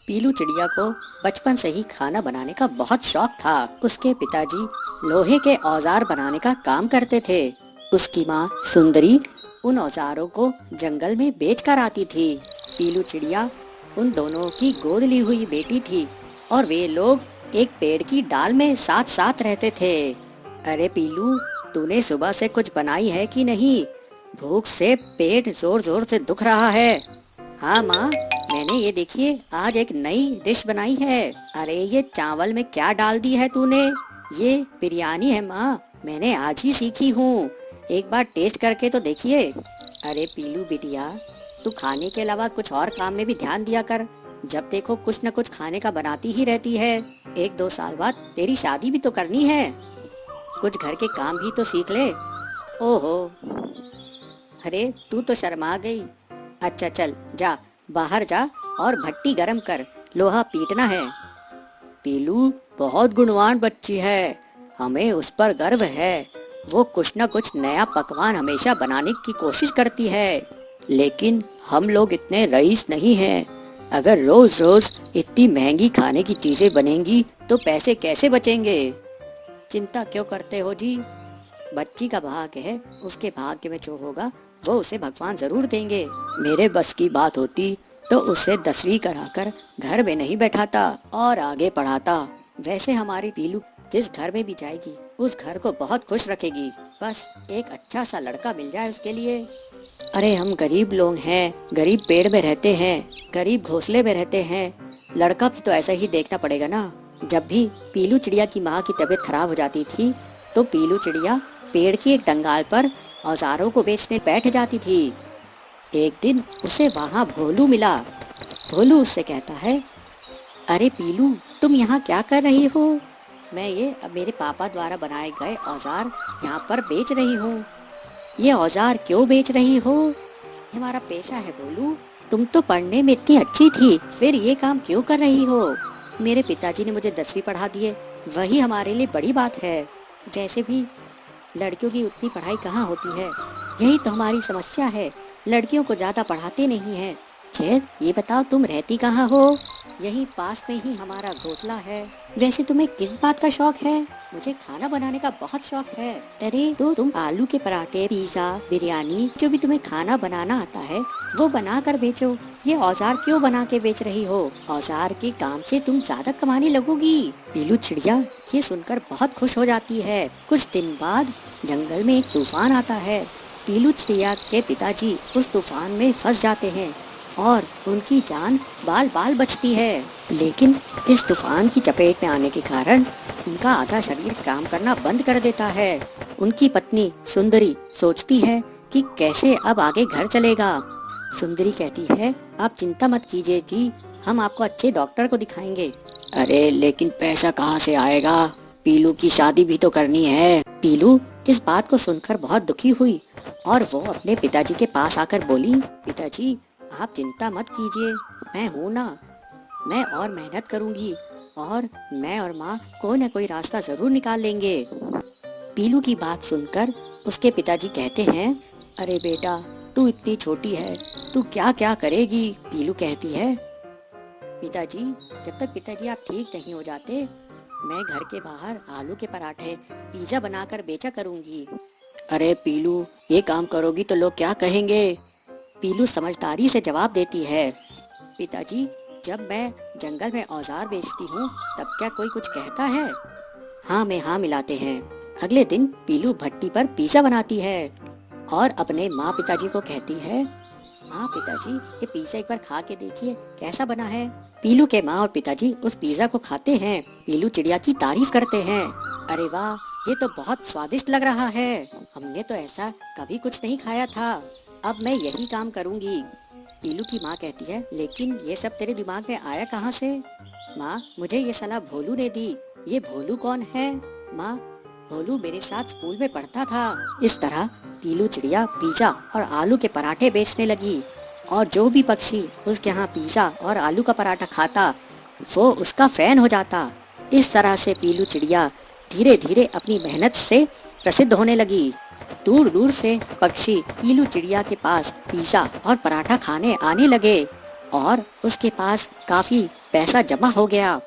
पीलू चिड़िया को बचपन से ही खाना बनाने का बहुत शौक था। उसके पिताजी लोहे के औजार बनाने का काम करते थे। उसकी माँ सुंदरी उन औजारों को जंगल में बेच कर आती थी। पीलू चिड़िया उन दोनों की गोद ली हुई बेटी थी और वे लोग एक पेड़ की डाल में साथ साथ रहते थे। अरे पीलू, तूने सुबह से कुछ बनाई है कि नहीं? भूख से पेट जोर जोर से दुख रहा है। हाँ माँ, मैंने ये देखिए आज एक नई डिश बनाई है। अरे ये चावल में क्या डाल दी है तूने? ये बिरयानी है माँ, मैंने आज ही सीखी हूँ। एक बार टेस्ट करके तो देखिए। अरे पीलू बिटिया, तू खाने के अलावा कुछ और काम में भी ध्यान दिया कर। जब देखो कुछ न कुछ खाने का बनाती ही रहती है। 1-2 साल बाद तेरी शादी भी तो करनी है, कुछ घर के काम भी तो सीख ले। ओहो, अरे तू तो शर्मा गई। अच्छा चल जा, बाहर जा और भट्टी गरम कर, लोहा पीटना है। पीलू बहुत गुणवान बच्ची है, हमें उस पर गर्व है। वो कुछ न कुछ नया पकवान हमेशा बनाने की कोशिश करती है। लेकिन हम लोग इतने रईस नहीं हैं। अगर रोज रोज इतनी महंगी खाने की चीजें बनेंगी तो पैसे कैसे बचेंगे? चिंता क्यों करते हो जी? बच्ची का भाग्य है, उसके भाग्य में जो होगा वो उसे भगवान जरूर देंगे। मेरे बस की बात होती तो उसे 10वीं कराकर घर में नहीं बैठाता और आगे पढ़ाता। वैसे हमारी पीलू जिस घर में भी जाएगी उस घर को बहुत खुश रखेगी। बस एक अच्छा सा लड़का मिल जाए उसके लिए। अरे हम गरीब लोग हैं, गरीब पेड़ में रहते हैं, गरीब घोंसले में रहते हैं। लड़का भी तो ऐसा ही देखना पड़ेगा ना। जब भी पीलू चिड़िया की माँ की तबीयत खराब हो जाती थी तो पीलू चिड़िया पेड़ की एक डंगाल पर औजारों को बेचने बैठ जाती थी। एक दिन उसे वहाँ भोलू मिला। भोलू उससे कहता है, अरे पीलू, तुम यहाँ क्या कर रही हो? मैं ये मेरे पापा द्वारा बनाए गए औजार यहाँ पर बेच रही हूँ। ये औजार क्यों बेच रही हो? ये हमारा पेशा है भोलू। तुम तो पढ़ने में इतनी अच्छी थी, फिर ये काम क्यों कर रही हो? मेरे पिताजी ने मुझे 10वीं पढ़ा दिए, वही हमारे लिए बड़ी बात है। वैसे भी लड़कियों की उतनी पढ़ाई कहाँ होती है, यही तो हमारी समस्या है। लड़कियों को ज्यादा पढ़ाते नहीं हैं। खैर ये बताओ तुम रहती कहाँ हो? यही पास में ही हमारा घोंसला है। वैसे तुम्हें किस बात का शौक है? मुझे खाना बनाने का बहुत शौक है। अरे तो तुम आलू के पराठे, पिज्जा, बिरयानी, जो भी तुम्हें खाना बनाना आता है वो बना कर बेचो। ये औजार क्यों बना के बेच रही हो? औजार के काम से तुम ज्यादा कमाने लगोगी। पीलू चिड़िया ये सुनकर बहुत खुश हो जाती है। कुछ दिन बाद जंगल में एक तूफान आता है। पीलू चिड़िया के पिताजी उस तूफान में फंस जाते हैं और उनकी जान बाल बाल बचती है। लेकिन इस तूफान की चपेट में आने के कारण उनका आधा शरीर काम करना बंद कर देता है। उनकी पत्नी सुंदरी सोचती है कि कैसे अब आगे घर चलेगा। सुंदरी कहती है, आप चिंता मत कीजिए जी, हम आपको अच्छे डॉक्टर को दिखाएंगे। अरे लेकिन पैसा कहाँ से आएगा? पीलू की शादी भी तो करनी है। पीलू इस बात को सुनकर बहुत दुखी हुई और वो अपने पिताजी के पास आकर बोली, पिताजी आप चिंता मत कीजिए, मैं हूँ ना, मैं और मेहनत करूँगी और मैं और माँ कोई न कोई रास्ता जरूर निकाल लेंगे। पीलू की बात सुनकर उसके पिताजी कहते हैं, अरे बेटा तू इतनी छोटी है, तू क्या क्या करेगी? पीलू कहती है, पिताजी जब तक पिताजी आप ठीक नहीं हो जाते मैं घर के बाहर आलू के पराठे, पिज्जा बनाकर बेचा करूँगी। अरे पीलू ये काम करोगी तो लोग क्या कहेंगे? पीलू समझदारी से जवाब देती है, पिताजी जब मैं जंगल में औजार बेचती हूँ तब क्या कोई कुछ कहता है? हाँ में हाँ मिलाते हैं। अगले दिन पीलू भट्टी पर पिज्जा बनाती है और अपने माँ पिताजी को कहती है, हाँ पिताजी ये पिज्जा एक बार खा के देखिए कैसा बना है। पीलू के माँ और पिताजी उस पिज्जा को खाते हैं। पीलू चिड़िया की तारीफ करते हैं, अरे वाह ये तो बहुत स्वादिष्ट लग रहा है, हमने तो ऐसा कभी कुछ नहीं खाया था, अब मैं यही काम करूँगी। पीलू की माँ कहती है, लेकिन ये सब तेरे दिमाग में आया कहाँ से? माँ मुझे ये सलाह भोलू ने दी। ये भोलू कौन है? माँ भोलू मेरे साथ स्कूल में पढ़ता था। इस तरह पीलू चिड़िया पिज्जा और आलू के पराठे बेचने लगी और जो भी पक्षी उसके यहाँ पिज्जा और आलू का पराठा खाता वो उसका फैन हो जाता। इस तरह से पीलू चिड़िया धीरे धीरे अपनी मेहनत से प्रसिद्ध होने लगी। दूर दूर से पक्षी पीलू चिड़िया के पास पिज्जा और पराठा खाने आने लगे और उसके पास काफी पैसा जमा हो गया।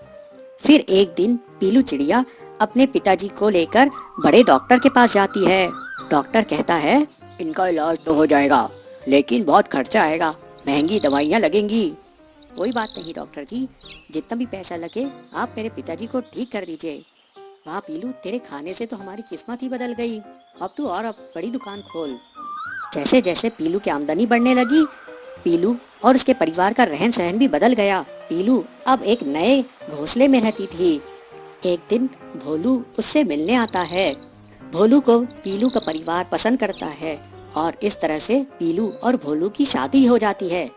फिर एक दिन पीलू चिड़िया अपने पिताजी को लेकर बड़े डॉक्टर के पास जाती है। डॉक्टर कहता है, इनका इलाज तो हो जाएगा, लेकिन बहुत खर्चा आएगा, महंगी दवाइयाँ लगेंगी। कोई बात नहीं डॉक्टर जी, जितना भी पैसा लगे आप मेरे पिताजी को ठीक कर दीजिए। वाह पीलू, तेरे खाने से तो हमारी किस्मत ही बदल गई। अब तू और अब बड़ी दुकान खोल। जैसे जैसे पीलू की आमदनी बढ़ने लगी, पीलू और उसके परिवार का रहन सहन भी बदल गया। पीलू अब एक नए घोंसले में रहती थी। एक दिन भोलू उससे मिलने आता है। भोलू को पीलू का परिवार पसंद करता है और इस तरह से पीलू और भोलू की शादी हो जाती है।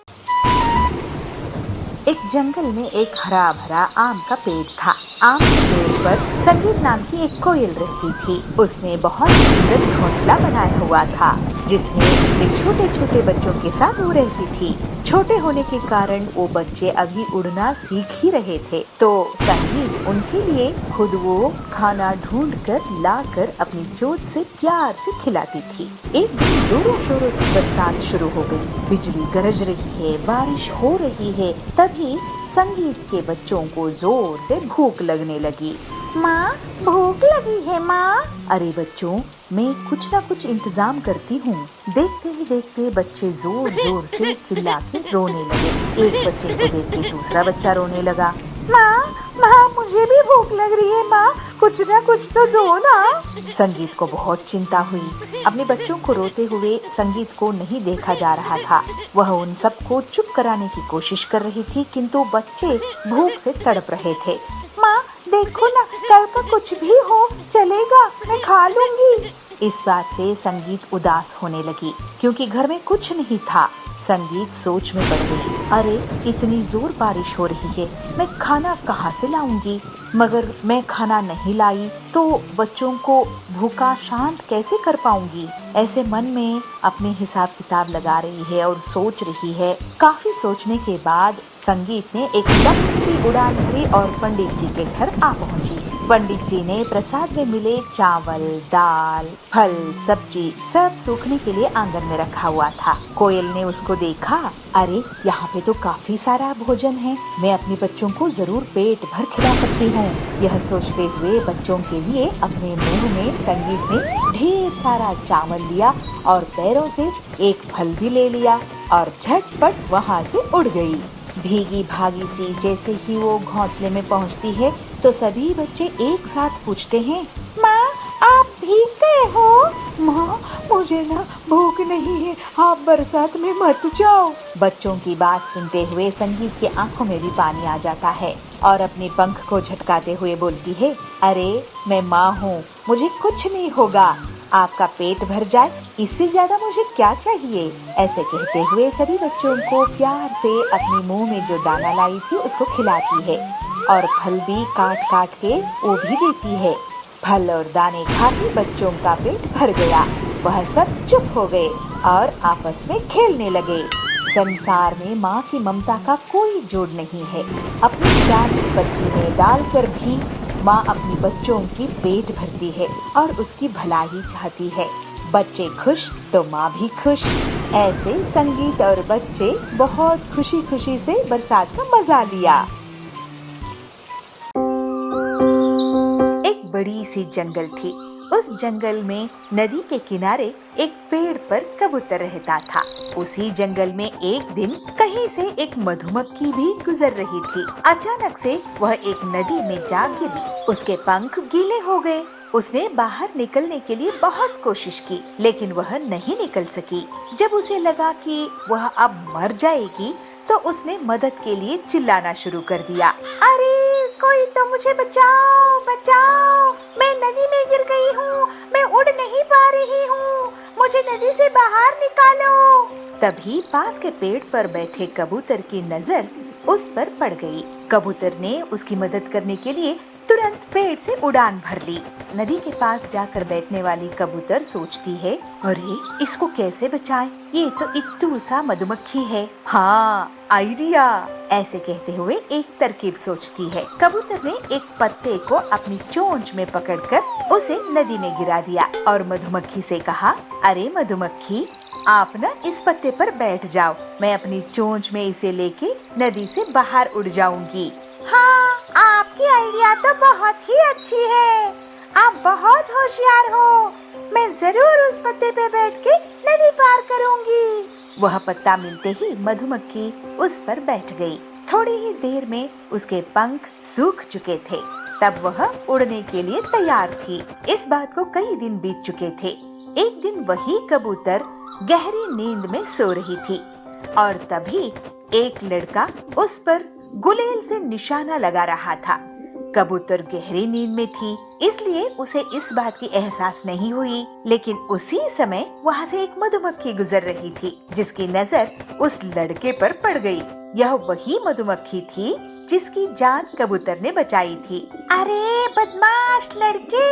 एक जंगल में एक हरा भरा आम का पेड़ था। आम के पेड़ पर संगीत नाम की एक कोयल रहती थी। उसने बहुत सुंदर घोंसला बनाया हुआ था, जिसमें उसके छोटे छोटे बच्चों के साथ वो रहती थी। छोटे होने के कारण वो बच्चे अभी उड़ना सीख ही रहे थे, तो संगीत उनके लिए खुद वो खाना ढूंढ कर लाकर अपनी चोंच से प्यार से खिलाती थी। एक दिन जोरों शोरों से बरसात शुरू हो गई। बिजली गरज रही है, बारिश हो रही है। तभी संगीत के बच्चों को जोर से भूख लगने लगी। माँ, भूख लगी है माँ। अरे बच्चों, मैं कुछ ना कुछ इंतजाम करती हूँ। देखते ही देखते बच्चे जोर जोर से चिल्ला के रोने लगे। एक बच्चे को देख के दूसरा बच्चा रोने लगा। माँ, मुझे भी भूख लग रही है माँ, कुछ ना कुछ तो दो ना। संगीत को बहुत चिंता हुई। अपने बच्चों को रोते हुए संगीत को नहीं देखा जा रहा था। वह उन सबको चुप कराने की कोशिश कर रही थी, किंतु बच्चे भूख से तड़प रहे थे। माँ देखो ना, कल का कुछ भी हो चलेगा, मैं खा लूंगी। इस बात से संगीत उदास होने लगी, क्योंकि घर में कुछ नहीं था। संगीत सोच में पड़ गई। अरे इतनी जोर बारिश हो रही है, मैं खाना कहाँ से लाऊंगी? मगर मैं खाना नहीं लाई तो बच्चों को भूखा शांत कैसे कर पाऊंगी? ऐसे मन में अपने हिसाब किताब लगा रही है और सोच रही है। काफी सोचने के बाद संगीत ने एक लंबी उड़ान भरी और पंडित जी के घर आ पहुंची। पंडित जी ने प्रसाद में मिले चावल, दाल, फल, सब्जी सब सूखने के लिए आंगन में रखा हुआ था। कोयल ने उसको देखा। अरे यहाँ पे तो काफी सारा भोजन है, मैं अपने बच्चों को जरूर पेट भर खिला सकती हूँ। यह सोचते हुए बच्चों के लिए अपने मुंह में संगीत ने ढेर सारा चावल लिया और पैरों से एक फल भी ले लिया और झटपट वहाँ से उड़ गई। भीगी भागी सी जैसे ही वो घोंसले में पहुँचती है तो सभी बच्चे एक साथ पूछते हैं, माँ आप भीग गए हो? माँ मुझे ना भूख नहीं है, आप बरसात में मत जाओ। बच्चों की बात सुनते हुए संगीत की आंखों में भी पानी आ जाता है और अपने पंख को झटकाते हुए बोलती है, अरे मैं माँ हूँ, मुझे कुछ नहीं होगा, आपका पेट भर जाए, इससे ज्यादा मुझे क्या चाहिए? ऐसे कहते हुए सभी बच्चों को प्यार से अपने मुंह में जो दाना लाई थी उसको खिलाती है और फल भी काट काट के वो भी देती है। फल और दाने खा के बच्चों का पेट भर गया। वह सब चुप हो गए और आपस में खेलने लगे। संसार में माँ की ममता का कोई जोड़ नहीं है। अपनी जान की पत्नी में डालकर भी माँ अपनी बच्चों की पेट भरती है और उसकी भलाई चाहती है। बच्चे खुश तो माँ भी खुश। ऐसे संगीत और बच्चे बहुत खुशी खुशी से बरसात का मजा लिया। एक बड़ी सी जंगल थी। उस जंगल में नदी के किनारे एक पेड़ पर कबूतर रहता था। उसी जंगल में एक दिन कहीं से एक मधुमक्खी भी गुजर रही थी। अचानक से वह एक नदी में जा गिरी। उसके पंख गीले हो गए। उसने बाहर निकलने के लिए बहुत कोशिश की, लेकिन वह नहीं निकल सकी। जब उसे लगा कि वह अब मर जाएगी, तो उसने मदद के लिए चिल्लाना शुरू कर दिया। अरे कोई तो मुझे बचाओ, बचाओ, मैं नदी में गिर गई हूँ, मैं उड़ नहीं पा रही हूँ, मुझे नदी से बाहर निकालो। तभी पास के पेड़ पर बैठे कबूतर की नजर उस पर पड़ गई। कबूतर ने उसकी मदद करने के लिए तुरंत पेड़ से उड़ान भर ली। नदी के पास जाकर बैठने वाली कबूतर सोचती है, अरे इसको कैसे बचाएं? ये तो इत्तू सा मधुमक्खी है। हाँ, आइडिया। ऐसे कहते हुए एक तरकीब सोचती है। कबूतर ने एक पत्ते को अपनी चोंच में पकड़कर उसे नदी में गिरा दिया और मधुमक्खी से कहा, अरे मधुमक्खी, आप ना इस पत्ते पर बैठ जाओ, मैं अपनी चोंच में इसे लेके नदी से बाहर उड़ जाऊंगी। हाँ, आपकी आइडिया तो बहुत ही अच्छी है। आप बहुत होशियार हो। मैं जरूर उस पत्ते पे बैठ के नदी पार करूंगी। वह पत्ता मिलते ही मधुमक्खी उस पर बैठ गई। थोड़ी ही देर में उसके पंख सूख चुके थे। तब वह उड़ने के लिए तैयार थी। इस बात को कई दिन बीत चुके थे। एक दिन वही कबूतर गहरी नींद में सो रही थी और तभी एक लड़का उस पर गुलेल से निशाना लगा रहा था। कबूतर गहरी नींद में थी, इसलिए उसे इस बात की एहसास नहीं हुई। लेकिन उसी समय वहाँ से एक मधुमक्खी गुजर रही थी, जिसकी नजर उस लड़के पर पड़ गई। यह वही मधुमक्खी थी जिसकी जान कबूतर ने बचाई थी। अरे बदमाश लड़के,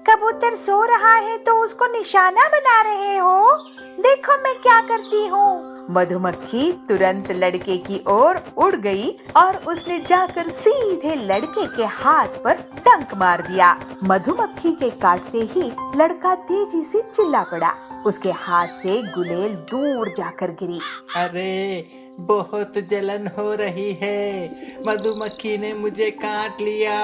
कबूतर सो रहा है तो उसको निशाना बना रहे हो। देखो मैं क्या करती हूँ। मधुमक्खी तुरंत लड़के की ओर उड़ गई और उसने जाकर सीधे लड़के के हाथ पर डंक मार दिया। मधुमक्खी के काटते ही लड़का तेजी से चिल्ला पड़ा। उसके हाथ से गुलेल दूर जाकर गिरी। अरे बहुत जलन हो रही है, मधुमक्खी ने मुझे काट लिया,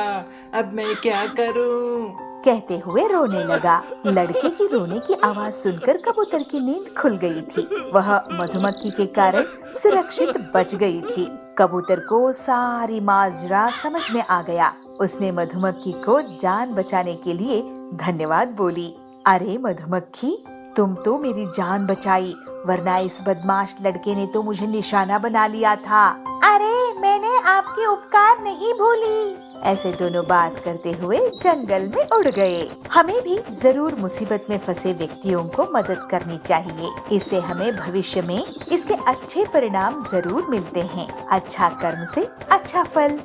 अब मैं क्या करूं? कहते हुए रोने लगा। लड़के की रोने की आवाज सुनकर कबूतर की नींद खुल गई थी। वह मधुमक्खी के कारण सुरक्षित बच गई थी। कबूतर को सारी माजरा समझ में आ गया। उसने मधुमक्खी को जान बचाने के लिए धन्यवाद बोली। अरे मधुमक्खी, तुम तो मेरी जान बचाई, वरना इस बदमाश लड़के ने तो मुझे निशाना बना लिया था। अरे मैंने आपकी उपकार नहीं भूली। ऐसे दोनों बात करते हुए जंगल में उड़ गए। हमें भी जरूर मुसीबत में फंसे व्यक्तियों को मदद करनी चाहिए। इससे हमें भविष्य में इसके अच्छे परिणाम जरूर मिलते हैं। अच्छा कर्म से अच्छा फल।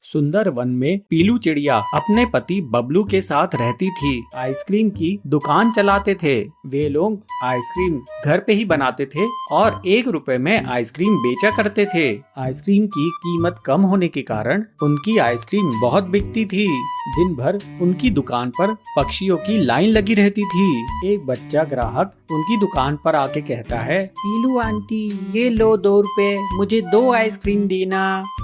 सुंदर वन में पीलू चिड़िया अपने पति बबलू के साथ रहती थी। आइसक्रीम की दुकान चलाते थे। वे लोग आइसक्रीम घर पे ही बनाते थे और 1 रुपए में आइसक्रीम बेचा करते थे। आइसक्रीम की कीमत कम होने के कारण उनकी आइसक्रीम बहुत बिकती थी। दिन भर उनकी दुकान पर पक्षियों की लाइन लगी रहती थी। एक बच्चा ग्राहक उनकी दुकान पर आके कहता है, पीलू आंटी, ये लो 2 रुपए, मुझे 2 आइसक्रीम देना।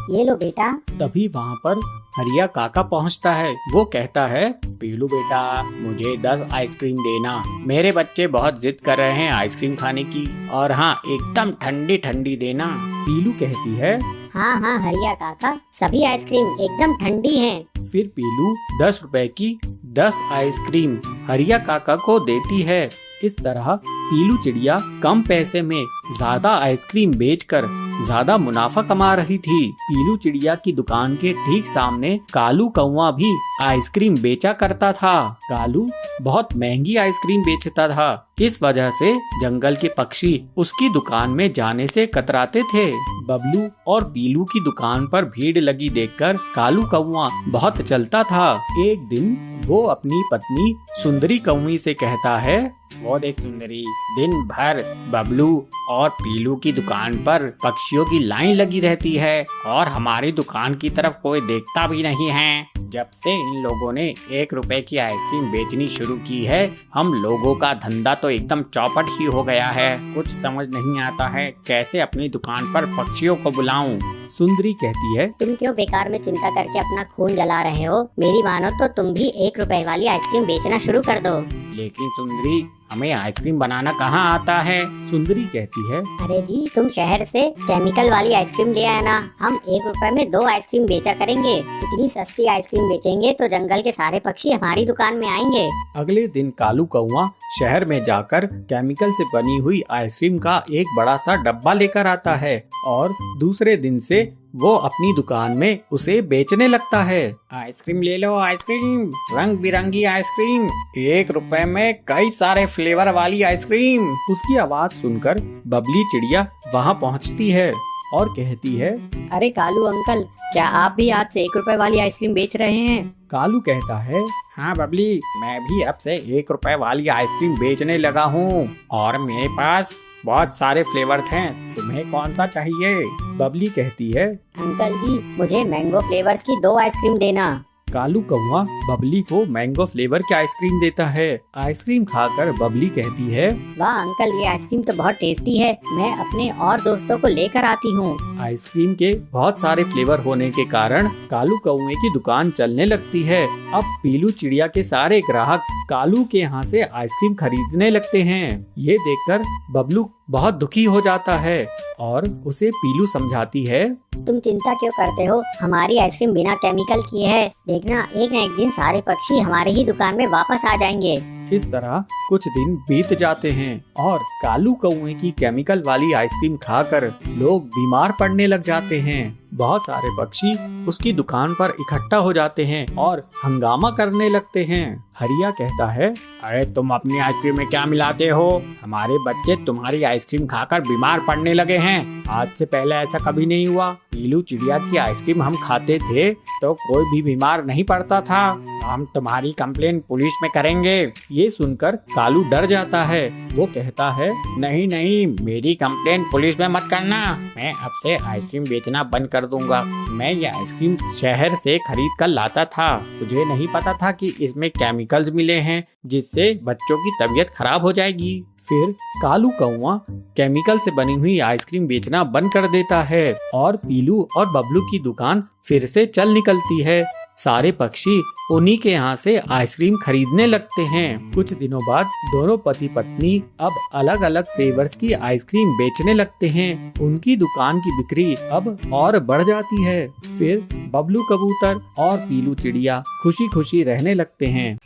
ये लो बेटा। तभी वहाँ पर हरिया काका पहुँचता है। वो कहता है, पीलू बेटा, मुझे 10 आइसक्रीम देना, मेरे बच्चे बहुत जिद कर रहे हैं आइसक्रीम खाने की, और हाँ, एकदम ठंडी ठंडी देना। पीलू कहती है, हाँ हाँ हरिया काका, सभी आइसक्रीम एकदम ठंडी हैं। फिर पीलू 10 रुपए की 10 आइसक्रीम हरिया काका को देती है। इस तरह पीलू चिड़िया कम पैसे में ज्यादा आइसक्रीम बेचकर ज्यादा मुनाफा कमा रही थी। पीलू चिड़िया की दुकान के ठीक सामने कालू कौवा भी आइसक्रीम बेचा करता था। कालू बहुत महंगी आइसक्रीम बेचता था। इस वजह से जंगल के पक्षी उसकी दुकान में जाने से कतराते थे। बबलू और पीलू की दुकान पर भीड़ लगी देखकर कालू कौवा बहुत चलता था। एक दिन वो अपनी पत्नी सुंदरी कौवी से कहता है, वो देख सुंदरी, दिन भर बबलू और पीलू की दुकान पर पक्षियों की लाइन लगी रहती है और हमारी दुकान की तरफ कोई देखता भी नहीं है। जब से इन लोगों ने 1 रुपए की आइसक्रीम बेचनी शुरू की है, हम लोगों का धंधा तो एकदम चौपट ही हो गया है। कुछ समझ नहीं आता है कैसे अपनी दुकान पर पक्षियों को बुलाऊं। सुंदरी कहती है, तुम क्यों बेकार में चिंता करके अपना खून जला रहे हो? मेरी मानो तो तुम भी 1 रुपए वाली आइसक्रीम बेचना शुरू कर दो। लेकिन सुंदरी, हमें आइसक्रीम बनाना कहाँ आता है? सुंदरी कहती है, अरे जी, तुम शहर से केमिकल वाली आइसक्रीम ले आए ना, हम 1 रुपए में 2 आइसक्रीम बेचा करेंगे। इतनी सस्ती आइसक्रीम बेचेंगे तो जंगल के सारे पक्षी हमारी दुकान में आएंगे। अगले दिन कालू कौवा शहर में जाकर केमिकल से बनी हुई आइसक्रीम का एक बड़ा सा डब्बा लेकर आता है और दूसरे दिन से वो अपनी दुकान में उसे बेचने लगता है। आइसक्रीम ले लो आइसक्रीम, रंग बिरंगी आइसक्रीम, 1 रुपए में कई सारे फ्लेवर वाली आइसक्रीम। उसकी आवाज सुनकर बबली चिड़िया वहाँ पहुँचती है और कहती है, अरे कालू अंकल, क्या आप भी आज से 1 रुपए वाली आइसक्रीम बेच रहे हैं? कालू कहता है, हाँ बबली, मैं भी अब से 1 रुपए वाली आइसक्रीम बेचने लगा हूँ और मेरे पास बहुत सारे फ्लेवर्स हैं, तुम्हें कौन सा चाहिए? बबली कहती है, अंकल जी, मुझे मैंगो फ्लेवर्स की 2 आइसक्रीम देना। कालू कौवा बबली को मैंगो फ्लेवर की आइसक्रीम देता है। आइसक्रीम खाकर बबली कहती है, वाह अंकल, ये आइसक्रीम तो बहुत टेस्टी है, मैं अपने और दोस्तों को लेकर आती हूँ। आइसक्रीम के बहुत सारे फ्लेवर होने के कारण कालू कौवे की दुकान चलने लगती है। अब पीलू चिड़िया के सारे ग्राहक कालू के यहाँ से आइसक्रीम खरीदने लगते हैं। ये देखकर बबलू बहुत दुखी हो जाता है और उसे पीलू समझाती है, तुम चिंता क्यों करते हो, हमारी आइसक्रीम बिना केमिकल की है, देखना एक न एक दिन सारे पक्षी हमारे ही दुकान में वापस आ जाएंगे। इस तरह कुछ दिन बीत जाते हैं और कालू कौवे की केमिकल वाली आइसक्रीम खाकर लोग बीमार पड़ने लग जाते हैं। बहुत सारे पक्षी उसकी दुकान पर इकट्ठा हो जाते हैं और हंगामा करने लगते हैं। हरिया कहता है, अरे तुम अपनी आइसक्रीम में क्या मिलाते हो? हमारे बच्चे तुम्हारी आइसक्रीम खाकर बीमार पड़ने लगे हैं। आज से पहले ऐसा कभी नहीं हुआ। पीलू चिड़िया की आइसक्रीम हम खाते थे तो कोई भी बीमार नहीं पड़ता था। हम तुम्हारी कंप्लेन पुलिस में करेंगे। ये सुनकर कालू डर जाता है। वो कहता है, नहीं नहीं, मेरी कंप्लेन पुलिस में मत करना। मैं अब से आइसक्रीम बेचना बंद कर दूंगा। मैं ये आइसक्रीम शहर से खरीद कर लाता था। मुझे नहीं पता था कि इसमें केमिकल्स मिले हैं जिससे बच्चों की तबीयत खराब हो जाएगी। फिर कालू कौवा केमिकल से बनी हुई आइसक्रीम बेचना बंद कर देता है और पीलू और बबलू की दुकान फिर से चल निकलती है। सारे पक्षी उन्हीं के यहाँ से आइसक्रीम खरीदने लगते हैं। कुछ दिनों बाद दोनों पति पत्नी अब अलग अलग फ्लेवर्स की आइसक्रीम बेचने लगते हैं। उनकी दुकान की बिक्री अब और बढ़ जाती है। फिर बबलू कबूतर और पीलू चिड़िया खुशी खुशी रहने लगते हैं।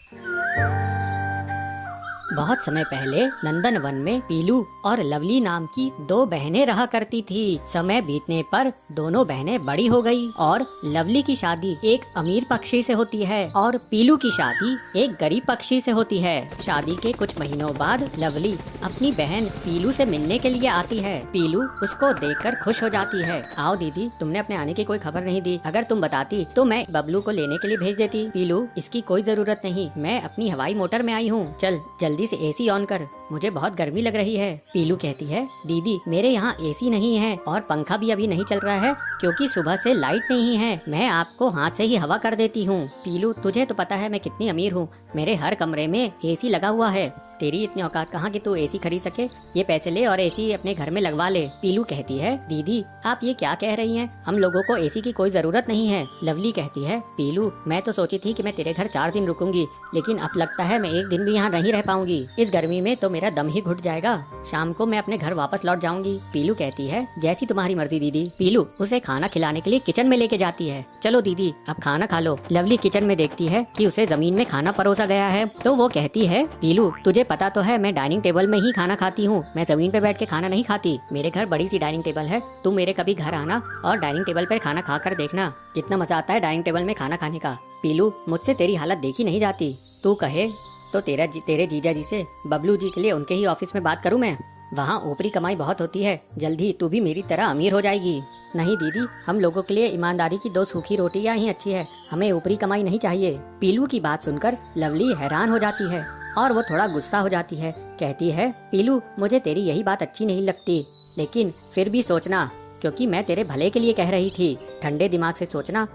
बहुत समय पहले नंदन वन में पीलू और लवली नाम की दो बहनें रहा करती थी। समय बीतने पर दोनों बहनें बड़ी हो गई और लवली की शादी एक अमीर पक्षी से होती है और पीलू की शादी एक गरीब पक्षी से होती है। शादी के कुछ महीनों बाद लवली अपनी बहन पीलू से मिलने के लिए आती है। पीलू उसको देखकर खुश हो जाती है। आओ दीदी, तुमने अपने आने की कोई खबर नहीं दी। अगर तुम बताती तो मैं बबलू को लेने के लिए भेज देती। पीलू, इसकी कोई जरूरत नहीं, मैं अपनी हवाई मोटर में आई हूँ। चल जल्दी से एसी ऑन कर, मुझे बहुत गर्मी लग रही है। पीलू कहती है, दीदी मेरे यहाँ एसी नहीं है और पंखा भी अभी नहीं चल रहा है क्योंकि सुबह से लाइट नहीं है। मैं आपको हाथ से ही हवा कर देती हूँ। पीलू, तुझे तो पता है मैं कितनी अमीर हूँ, मेरे हर कमरे में एसी लगा हुआ है। तेरी इतनी औकात कहाँ कि तू एसी खरीद सके? ये पैसे ले और एसी अपने घर में लगवा ले। पीलू कहती है, दीदी आप ये क्या कह रही हैं? हम लोगों को एसी की कोई जरूरत नहीं है। लवली कहती है, पीलू मैं तो सोची थी कि मैं तेरे घर 4 दिन रुकूंगी, लेकिन अब लगता है मैं एक दिन भी यहाँ नहीं रह पाऊंगी। इस गर्मी में तो मेरा दम ही घुट जाएगा। शाम को मैं अपने घर वापस लौट जाऊंगी। पीलू कहती है, जैसी तुम्हारी मर्जी दीदी। पीलू उसे खाना खिलाने के लिए किचन में लेके जाती है। चलो दीदी अब खाना खा लो। लवली किचन में देखती है कि उसे जमीन में खाना परोसा गया है तो वो कहती है, पीलू तुझे पता तो है मैं डाइनिंग टेबल में ही खाना खाती हूँ, मैं जमीन पे बैठ के खाना नहीं खाती। मेरे घर बड़ी सी डाइनिंग टेबल है, तू मेरे कभी घर आना और डाइनिंग टेबल पर खाना खा कर देखना कितना मजा आता है डाइनिंग टेबल में खाना खाने का। पीलू मुझसे तेरी हालत देखी नहीं जाती, तू कहे तो तेरे जीजा जी से बबलू जी के लिए उनके ही ऑफिस में बात करूं मैं। वहाँ ऊपरी कमाई बहुत होती है, जल्दी तू भी मेरी तरह अमीर हो जाएगी। नहीं दीदी, हम लोगों के लिए ईमानदारी की 2 सूखी रोटियां ही अच्छी है, हमें ऊपरी कमाई नहीं चाहिए। पीलू की बात सुनकर लवली हैरान हो जाती है और वो थोड़ा गुस्सा हो जाती है। कहती है, पीलू मुझे तेरी यही बात अच्छी नहीं लगती, लेकिन फिर भी सोचना क्योंकि मैं तेरे भले के लिए कह रही थी। ठंडे दिमाग से सोचना,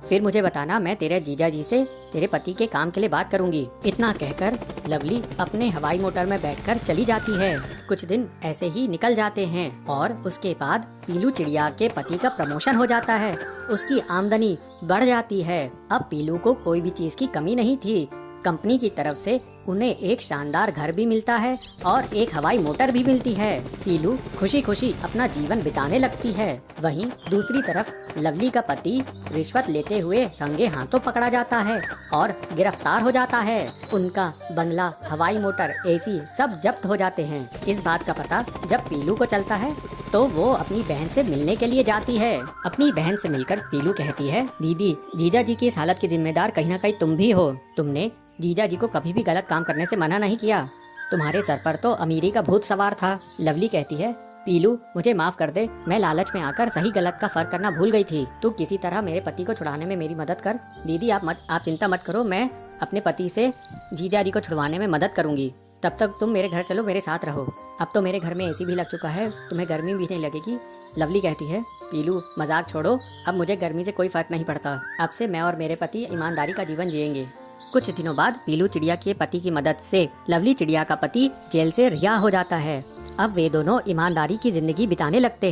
फिर मुझे बताना, मैं तेरे जीजा जी से तेरे पति के काम के लिए बात करूंगी। इतना कहकर लवली अपने हवाई मोटर में बैठकर चली जाती है। कुछ दिन ऐसे ही निकल जाते हैं और उसके बाद पीलू चिड़िया के पति का प्रमोशन हो जाता है। उसकी आमदनी बढ़ जाती है। अब पीलू को कोई भी चीज की कमी नहीं थी। कंपनी की तरफ से उन्हें एक शानदार घर भी मिलता है और एक हवाई मोटर भी मिलती है। पीलू खुशी खुशी अपना जीवन बिताने लगती है। वहीं दूसरी तरफ लवली का पति रिश्वत लेते हुए रंगे हाथों पकड़ा जाता है और गिरफ्तार हो जाता है। उनका बंगला, हवाई मोटर, एसी सब जब्त हो जाते हैं। इस बात का पता जब पीलू को चलता है तो वो अपनी बहन से मिलने के लिए जाती है। अपनी बहन से मिलकर पीलू कहती है, दीदी जीजा जी की इस हालत की जिम्मेदार कहीं ना कहीं तुम भी हो। तुमने जीजा जी को कभी भी गलत काम करने से मना नहीं किया, तुम्हारे सर पर तो अमीरी का भूत सवार था। लवली कहती है, पीलू मुझे माफ कर दे, मैं लालच में आकर सही गलत का फर्क करना भूल गई थी। तू किसी तरह मेरे पति को छुड़ाने में मेरी मदद कर। दीदी आप चिंता मत करो, मैं अपने पति से जीजा जी को छुड़वाने में मदद करूंगी। तब तक तुम मेरे घर चलो, मेरे साथ रहो। अब तो मेरे घर में एसी भी लग चुका है, तुम्हें गर्मी भी नहीं लगेगी। लवली कहती है, पीलू मजाक छोड़ो, अब मुझे गर्मी से कोई फर्क नहीं पड़ता। अब से मैं और मेरे पति ईमानदारी का जीवन जिएंगे। कुछ दिनों बाद पीलू चिड़िया के पति की मदद से लवली चिड़िया का पति जेल से रिहा हो जाता है। अब वे दोनों ईमानदारी की जिंदगी बिताने लगते हैं।